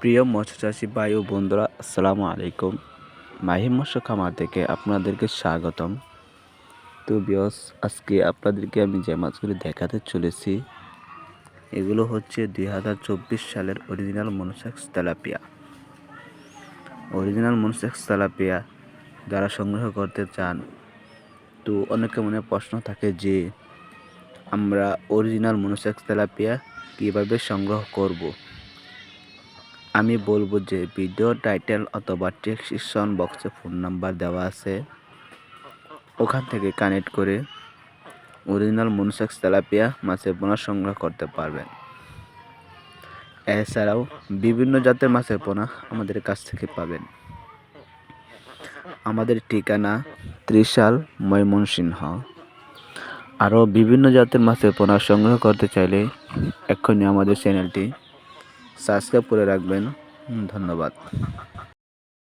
প্রিয় মৎস্যচাষী ভাই ও বন্ধুরা, আসসালামু আলাইকুম। মাহিম মৎস্য খামার থেকে আপনাদেরকে স্বাগতম। তো ভিউয়ার্স, আজকে আপনাদেরকে আমি যে মাছগুলি দেখাতে চলেছি এগুলো হচ্ছে 2024 সালের original monosex tilapia. Original monosex tilapia যারা সংগ্রহ করতে চান, তো অনেকের মনে প্রশ্ন থাকে যে আমরা অরিজিনাল মনোসেক্স তেলাপিয়া কীভাবে সংগ্রহ করব। আমি বলবো যে ভিডিও টাইটেল অথবা ডেসক্রিপশন বক্সে ফোন নাম্বার দেওয়া আছে, ওখান থেকে কানেক্ট করে অরিজিনাল মনোসেক্স তেলাপিয়া মাছের পোনা সংগ্রহ করতে পারবেন। এছাড়াও বিভিন্ন জাতের মাছের পোনা আমাদের কাছ থেকে পাবেন। আমাদের ঠিকানা ত্রিশাল, ময়মনসিংহ। আরও বিভিন্ন জাতের মাছের পোনা সংগ্রহ করতে চাইলে এক্ষুনি আমাদের চ্যানেলটি সাবস্ক্রাইব করে রাখবেন। ধন্যবাদ।